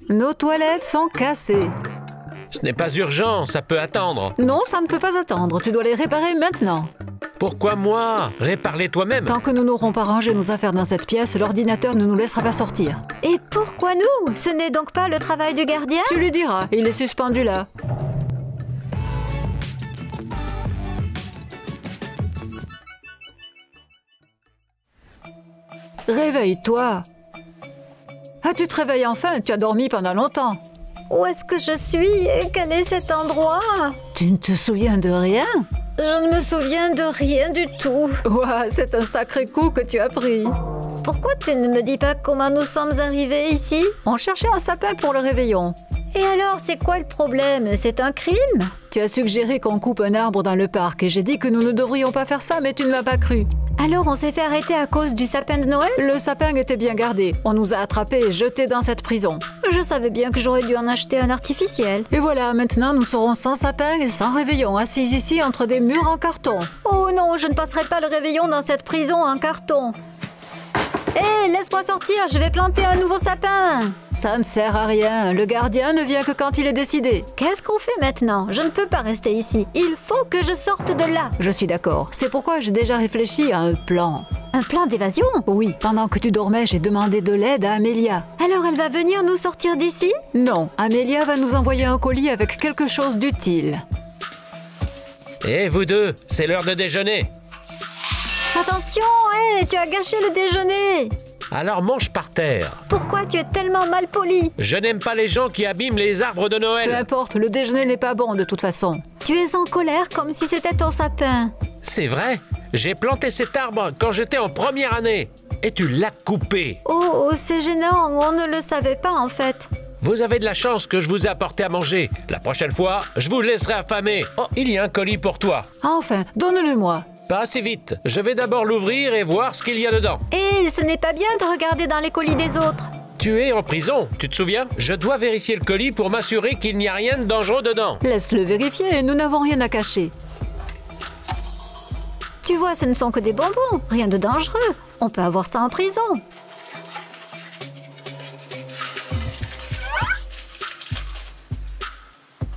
Nos toilettes sont cassées. Ce n'est pas urgent, ça peut attendre. Non, ça ne peut pas attendre. Tu dois les réparer maintenant. Pourquoi moi? Répare-les toi-même. Tant que nous n'aurons pas rangé nos affaires dans cette pièce, l'ordinateur ne nous laissera pas sortir. Et pourquoi nous? Ce n'est donc pas le travail du gardien? Tu lui diras, il est suspendu là. Réveille-toi. Ah, tu te réveilles enfin, tu as dormi pendant longtemps. Où est-ce que je suis? Quel est cet endroit? Tu ne te souviens de rien? Je ne me souviens de rien du tout. Ouah, c'est un sacré coup que tu as pris. Pourquoi tu ne me dis pas comment nous sommes arrivés ici? On cherchait un sapin pour le réveillon. Et alors, c'est quoi le problème? C'est un crime? Tu as suggéré qu'on coupe un arbre dans le parc et j'ai dit que nous ne devrions pas faire ça, mais tu ne m'as pas cru. Alors on s'est fait arrêter à cause du sapin de Noël? Le sapin était bien gardé. On nous a attrapés et jetés dans cette prison. Je savais bien que j'aurais dû en acheter un artificiel. Et voilà, maintenant nous serons sans sapin et sans réveillon, assis ici entre des murs en carton. Oh non, je ne passerai pas le réveillon dans cette prison en carton. Hé, laisse-moi sortir, je vais planter un nouveau sapin. Ça ne sert à rien. Le gardien ne vient que quand il est décidé. Qu'est-ce qu'on fait maintenant? Je ne peux pas rester ici. Il faut que je sorte de là. Je suis d'accord. C'est pourquoi j'ai déjà réfléchi à un plan. Un plan d'évasion? Oui, pendant que tu dormais, j'ai demandé de l'aide à Amélia. Alors elle va venir nous sortir d'ici? Non, Amélia va nous envoyer un colis avec quelque chose d'utile. Et vous deux, c'est l'heure de déjeuner. Attention, hé, tu as gâché le déjeuner. Alors mange par terre. Pourquoi tu es tellement mal poli? Je n'aime pas les gens qui abîment les arbres de Peu Noël. importe, le déjeuner n'est pas bon de toute façon. Tu es en colère comme si c'était ton sapin. C'est vrai, j'ai planté cet arbre quand j'étais en première année. Et tu l'as coupé. Oh, c'est gênant, on ne le savait pas en fait. Vous avez de la chance que je vous ai apporté à manger. La prochaine fois, je vous laisserai affamer. Oh, il y a un colis pour toi. Enfin, donne-le-moi. Pas assez vite. Je vais d'abord l'ouvrir et voir ce qu'il y a dedans. Hé, ce n'est pas bien de regarder dans les colis des autres. Tu es en prison, tu te souviens? Je dois vérifier le colis pour m'assurer qu'il n'y a rien de dangereux dedans. Laisse-le vérifier, nous n'avons rien à cacher. Tu vois, ce ne sont que des bonbons, rien de dangereux. On peut avoir ça en prison.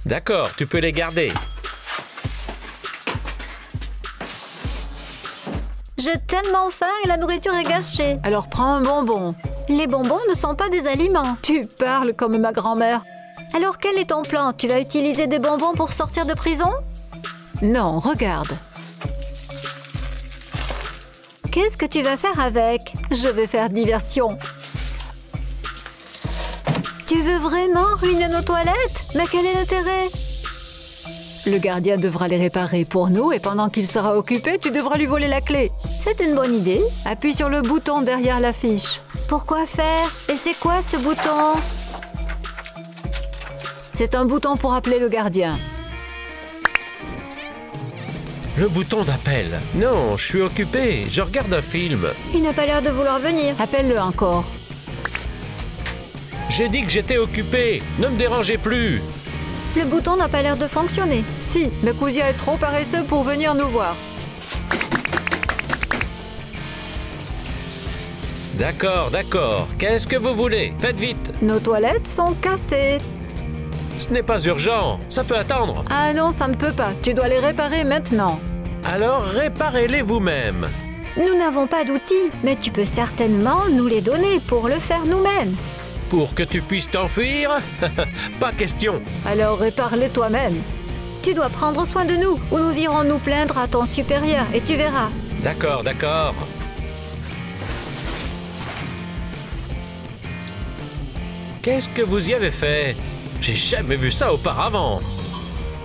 D'accord, tu peux les garder. J'ai tellement faim et la nourriture est gâchée. Alors prends un bonbon. Les bonbons ne sont pas des aliments. Tu parles comme ma grand-mère. Alors quel est ton plan? Tu vas utiliser des bonbons pour sortir de prison? Non, regarde. Qu'est-ce que tu vas faire avec? Je vais faire diversion. Tu veux vraiment ruiner nos toilettes? Mais quel est l'intérêt? Le gardien devra les réparer pour nous et pendant qu'il sera occupé, tu devras lui voler la clé. C'est une bonne idée. Appuie sur le bouton derrière l'affiche. Pourquoi faire? Et c'est quoi ce bouton? C'est un bouton pour appeler le gardien. Le bouton d'appel. Non, je suis occupé. Je regarde un film. Il n'a pas l'air de vouloir venir. Appelle-le encore. J'ai dit que j'étais occupé. Ne me dérangez plus. Le bouton n'a pas l'air de fonctionner. Si, le cousin est trop paresseux pour venir nous voir. D'accord, d'accord. Qu'est-ce que vous voulez? Faites vite. Nos toilettes sont cassées. Ce n'est pas urgent. Ça peut attendre. Ah non, ça ne peut pas. Tu dois les réparer maintenant. Alors réparez-les vous-même. Nous n'avons pas d'outils, mais tu peux certainement nous les donner pour le faire nous-mêmes. Pour que tu puisses t'enfuir? Pas question. Alors répare-les toi-même. Tu dois prendre soin de nous, ou nous irons nous plaindre à ton supérieur, et tu verras. D'accord, d'accord. Qu'est-ce que vous y avez fait? J'ai jamais vu ça auparavant.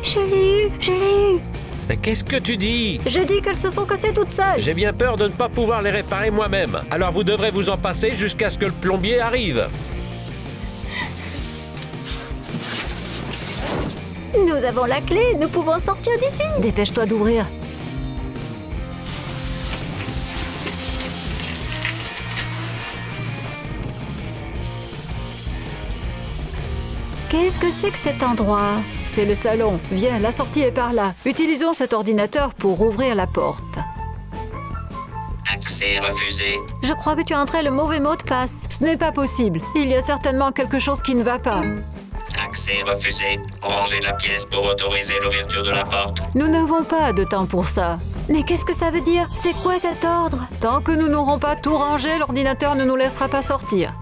Je l'ai eu, je l'ai eu. Mais qu'est-ce que tu dis? Je dis qu'elles se sont cassées toutes seules. J'ai bien peur de ne pas pouvoir les réparer moi-même. Alors vous devrez vous en passer jusqu'à ce que le plombier arrive. Nous avons la clé, nous pouvons sortir d'ici. Dépêche-toi d'ouvrir. Qu'est-ce que c'est que cet endroit? C'est le salon. Viens, la sortie est par là. Utilisons cet ordinateur pour ouvrir la porte. Accès Accès refusé. Je crois que tu as entré le mauvais mot de passe. Ce n'est pas possible. Il y a certainement quelque chose qui ne va pas. Accès refusé. Rangez la pièce pour autoriser l'ouverture de la porte. Nous n'avons pas de temps pour ça. Mais qu'est-ce que ça veut dire? C'est quoi cet ordre? Tant que nous n'aurons pas tout rangé, l'ordinateur ne nous laissera pas sortir.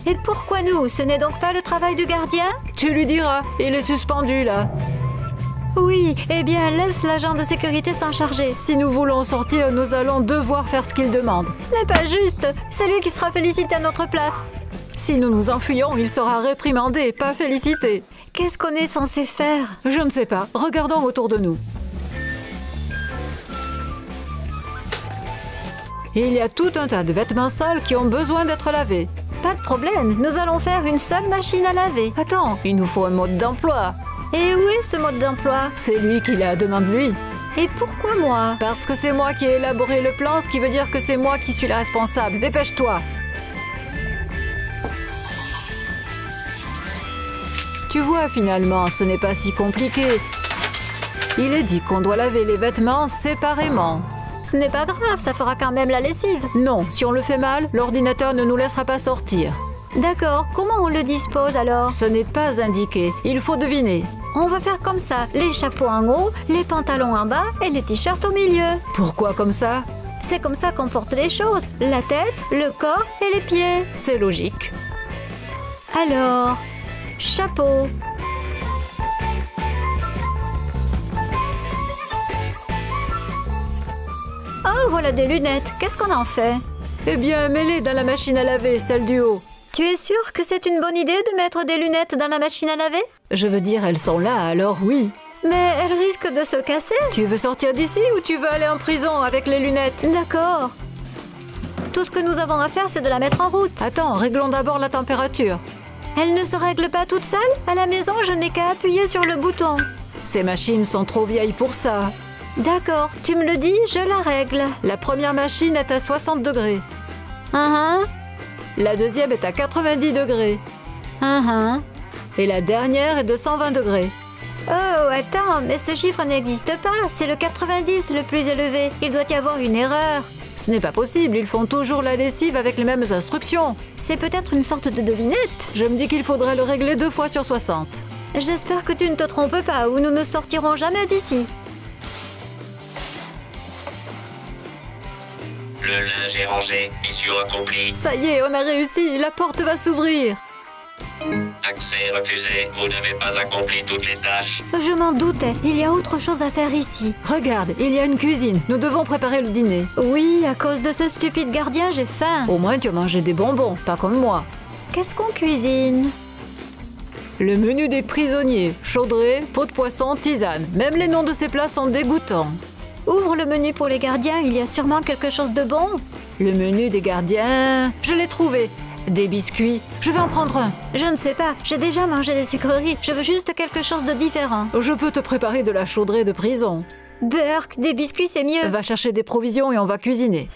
Et pourquoi nous? Ce n'est donc pas le travail du gardien? Tu lui diras, il est suspendu là. Oui, eh bien laisse l'agent de sécurité s'en charger. Si nous voulons sortir, nous allons devoir faire ce qu'il demande. Ce n'est pas juste. C'est lui qui sera félicité à notre place. Si nous nous enfuyons, il sera réprimandé, pas félicité. Qu'est-ce qu'on est censé faire? Je ne sais pas. Regardons autour de nous. Il y a tout un tas de vêtements sales qui ont besoin d'être lavés. Pas de problème, nous allons faire une seule machine à laver. Attends, il nous faut un mode d'emploi. Et où est ce mode d'emploi? C'est lui qui l'a, demande-lui. Et pourquoi moi? Parce que c'est moi qui ai élaboré le plan, ce qui veut dire que c'est moi qui suis la responsable. Dépêche-toi. Tu vois, finalement, ce n'est pas si compliqué. Il est dit qu'on doit laver les vêtements séparément. Ce n'est pas grave, ça fera quand même la lessive. Non, si on le fait mal, l'ordinateur ne nous laissera pas sortir. D'accord, comment on le dispose alors? Ce n'est pas indiqué, il faut deviner. On va faire comme ça, les chapeaux en haut, les pantalons en bas et les t-shirts au milieu. Pourquoi comme ça? C'est comme ça qu'on porte les choses, la tête, le corps et les pieds. C'est logique. Alors, chapeau. Oh, voilà des lunettes. Qu'est-ce qu'on en fait? Eh bien, mets-les dans la machine à laver, celle du haut. Tu es sûr que c'est une bonne idée de mettre des lunettes dans la machine à laver? Je veux dire, elles sont là, alors oui. Mais elles risquent de se casser. Tu veux sortir d'ici ou tu veux aller en prison avec les lunettes? D'accord. Tout ce que nous avons à faire, c'est de la mettre en route. Attends, réglons d'abord la température. Elle ne se règle pas toute seule? À la maison, je n'ai qu'à appuyer sur le bouton. Ces machines sont trop vieilles pour ça. D'accord, tu me le dis, je la règle. La première machine est à 60 degrés. La deuxième est à 90 degrés. Et la dernière est de 120 degrés. Oh, attends, mais ce chiffre n'existe pas. C'est le 90 le plus élevé. Il doit y avoir une erreur. Ce n'est pas possible, ils font toujours la lessive avec les mêmes instructions. C'est peut-être une sorte de devinette. Je me dis qu'il faudrait le régler 2 fois sur 60. J'espère que tu ne te trompes pas ou nous ne sortirons jamais d'ici. Le linge est rangé. Mission accomplie. Ça y est, on a réussi, la porte va s'ouvrir. Accès refusé. Vous n'avez pas accompli toutes les tâches. Je m'en doutais, il y a autre chose à faire ici. Regarde, il y a une cuisine, nous devons préparer le dîner. Oui, à cause de ce stupide gardien, j'ai faim. Au moins tu as mangé des bonbons, pas comme moi. Qu'est-ce qu'on cuisine? Le menu des prisonniers, chaudrée, pot de poisson, tisane. Même les noms de ces plats sont dégoûtants. Ouvre le menu pour les gardiens, il y a sûrement quelque chose de bon. Le menu des gardiens... Je l'ai trouvé. Des biscuits. Je vais en prendre un. Je ne sais pas, j'ai déjà mangé des sucreries. Je veux juste quelque chose de différent. Je peux te préparer de la chaudrée de prison. Burk, des biscuits c'est mieux. Va chercher des provisions et on va cuisiner.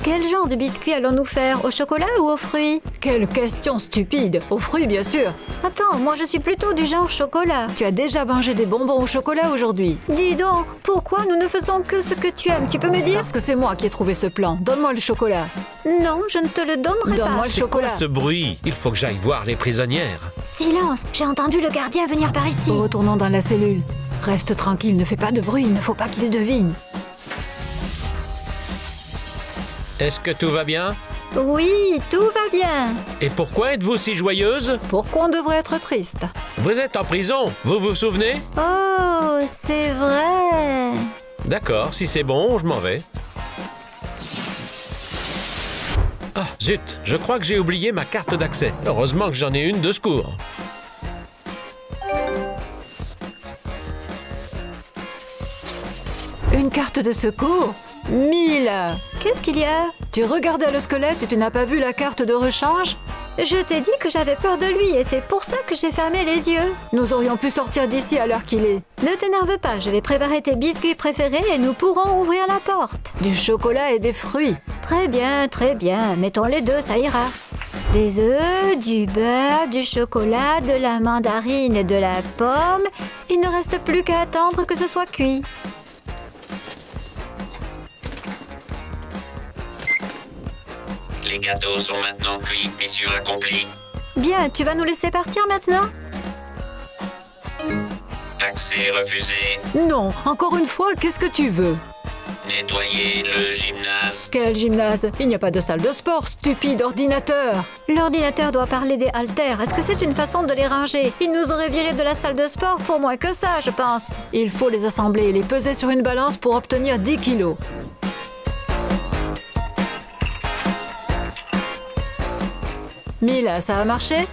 Quel genre de biscuits allons-nous faire? Au chocolat ou aux fruits? Quelle question stupide. Aux fruits, bien sûr. Attends, moi je suis plutôt du genre chocolat. Tu as déjà mangé des bonbons au chocolat aujourd'hui. Dis donc, pourquoi nous ne faisons que ce que tu aimes? Tu peux me dire? Parce que c'est moi qui ai trouvé ce plan. Donne-moi le chocolat. Non, je ne te le donnerai pas. Donne-moi le C'est chocolat. quoi ce bruit? Il faut que j'aille voir les prisonnières. Silence, j'ai entendu le gardien venir par ici. Retournons dans la cellule. Reste tranquille, ne fais pas de bruit, il ne faut pas qu'il devine. Est-ce que tout va bien? Oui, tout va bien. Et pourquoi êtes-vous si joyeuse? Pourquoi on devrait être triste? Vous êtes en prison, vous vous souvenez? Oh, c'est vrai. D'accord, si c'est bon, je m'en vais. Ah, zut, je crois que j'ai oublié ma carte d'accès. Heureusement que j'en ai une de secours. Une carte de secours? 1000. Qu'est-ce qu'il y a? Tu regardais le squelette et tu n'as pas vu la carte de rechange? Je t'ai dit que j'avais peur de lui et c'est pour ça que j'ai fermé les yeux. Nous aurions pu sortir d'ici à l'heure qu'il est. Ne t'énerve pas, je vais préparer tes biscuits préférés et nous pourrons ouvrir la porte. Du chocolat et des fruits. Très bien, mettons les deux, ça ira. Des œufs, du beurre, du chocolat, de la mandarine et de la pomme. Il ne reste plus qu'à attendre que ce soit cuit. Les gâteaux sont maintenant cuits, mission accomplie. Bien, tu vas nous laisser partir maintenant? Accès refusé. Non, encore une fois, qu'est-ce que tu veux? Nettoyer le gymnase. Quel gymnase? Il n'y a pas de salle de sport, stupide ordinateur! L'ordinateur doit parler des haltères. Est-ce que c'est une façon de les ranger? Il nous aurait virés de la salle de sport pour moins que ça, je pense. Il faut les assembler et les peser sur une balance pour obtenir 10 kilos. Mila, ça a marché?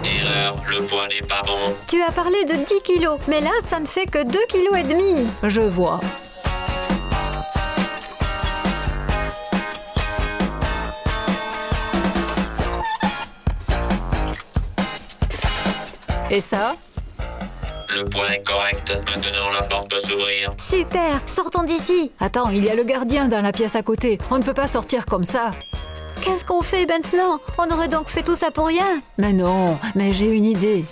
Erreur, le poids n'est pas bon. Tu as parlé de 10 kilos, mais là, ça ne fait que 2,5 kilos. Je vois. Et ça? Le poids est correct. Maintenant, la porte peut s'ouvrir. Super, sortons d'ici. Attends, il y a le gardien dans la pièce à côté. On ne peut pas sortir comme ça. Qu'est-ce qu'on fait maintenant? On aurait donc fait tout ça pour rien? Mais non, mais j'ai une idée.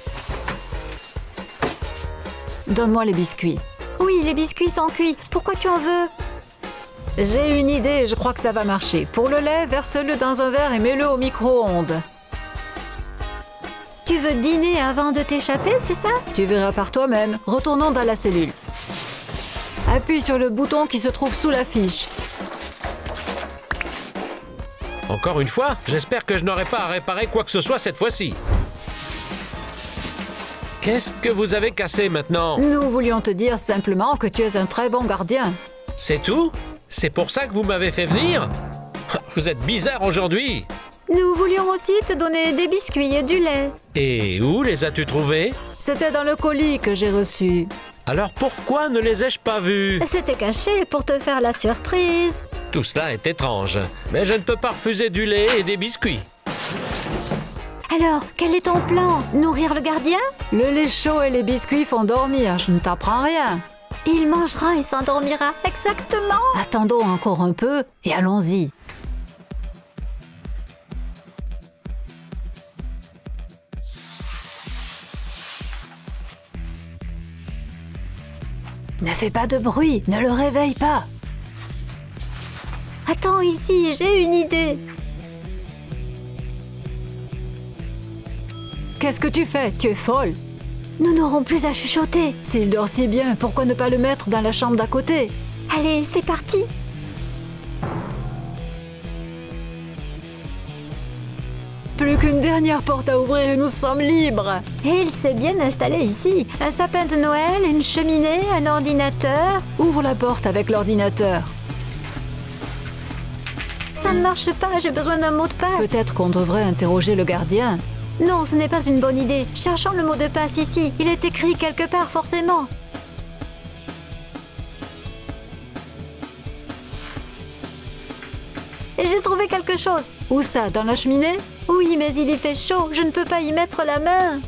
Donne-moi les biscuits. Oui, les biscuits sont cuits. Pourquoi tu en veux? J'ai une idée, je crois que ça va marcher. Pour le lait, verse-le dans un verre et mets-le au micro-ondes. Tu veux dîner avant de t'échapper, c'est ça? Tu verras par toi-même. Retournons dans la cellule. Appuie sur le bouton qui se trouve sous la fiche. Encore une fois, j'espère que je n'aurai pas à réparer quoi que ce soit cette fois-ci. Qu'est-ce que vous avez cassé maintenant? Nous voulions te dire simplement que tu es un très bon gardien. C'est tout? C'est pour ça que vous m'avez fait venir? Vous êtes bizarre aujourd'hui. Nous voulions aussi te donner des biscuits et du lait. Et où les as-tu trouvés? C'était dans le colis que j'ai reçu. Alors pourquoi ne les ai-je pas vus? C'était caché pour te faire la surprise. Tout cela est étrange, mais je ne peux pas refuser du lait et des biscuits. Alors, quel est ton plan? Nourrir le gardien? Le lait chaud et les biscuits font dormir, je ne t'apprends rien. Il mangera et s'endormira. Exactement. Attendons encore un peu et allons-y. Ne fais pas de bruit, ne le réveille pas. Attends ici, j'ai une idée. Qu'est-ce que tu fais? Tu es folle. Nous n'aurons plus à chuchoter. S'il dort si bien, pourquoi ne pas le mettre dans la chambre d'à côté? Allez, c'est parti. Plus qu'une dernière porte à ouvrir et nous sommes libres. Et il s'est bien installé ici. Un sapin de Noël, une cheminée, un ordinateur. Ouvre la porte avec l'ordinateur. Ça ne marche pas, j'ai besoin d'un mot de passe. Peut-être qu'on devrait interroger le gardien. Non, ce n'est pas une bonne idée. Cherchons le mot de passe ici. Il est écrit quelque part, forcément. Et j'ai trouvé quelque chose. Où ça? Dans la cheminée? Oui, mais il y fait chaud. Je ne peux pas y mettre la main.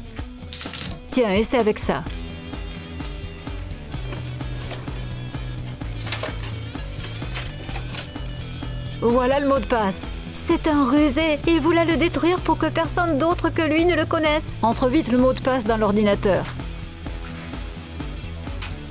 Tiens, essaie avec ça. Voilà le mot de passe. C'est un rusé. Il voulait le détruire pour que personne d'autre que lui ne le connaisse. Entre vite le mot de passe dans l'ordinateur.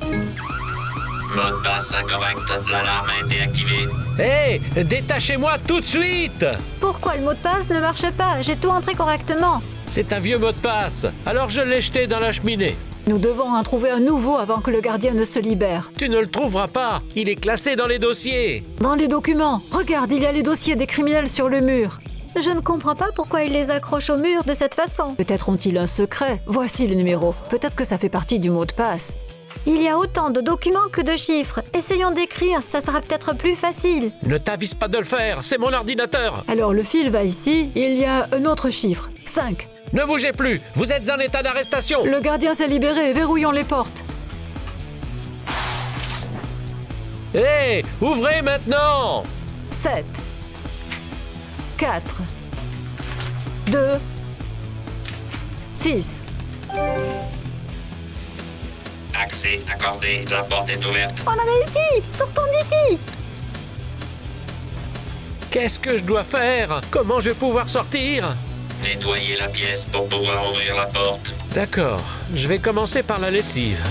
Mot de passe incorrect. L'alarme a été activée. Hé, détachez-moi tout de suite! Pourquoi le mot de passe ne marche pas? J'ai tout entré correctement. C'est un vieux mot de passe, alors je l'ai jeté dans la cheminée. Nous devons en trouver un nouveau avant que le gardien ne se libère. Tu ne le trouveras pas, il est classé dans les dossiers. Dans les documents, regarde, il y a les dossiers des criminels sur le mur. Je ne comprends pas pourquoi il les accroche au mur de cette façon. Peut-être ont-ils un secret. Voici le numéro. Peut-être que ça fait partie du mot de passe. Il y a autant de documents que de chiffres. Essayons d'écrire, ça sera peut-être plus facile. Ne t'avise pas de le faire, c'est mon ordinateur. Alors le fil va ici, il y a un autre chiffre, 5. Ne bougez plus, vous êtes en état d'arrestation. Le gardien s'est libéré, verrouillons les portes. Hé, ouvrez maintenant. 7, 4, 2, 6. Accès accordé. La porte est ouverte. On a réussi! Sortons d'ici! Qu'est-ce que je dois faire? Comment je vais pouvoir sortir? Nettoyer la pièce pour pouvoir ouvrir la porte. D'accord, je vais commencer par la lessive.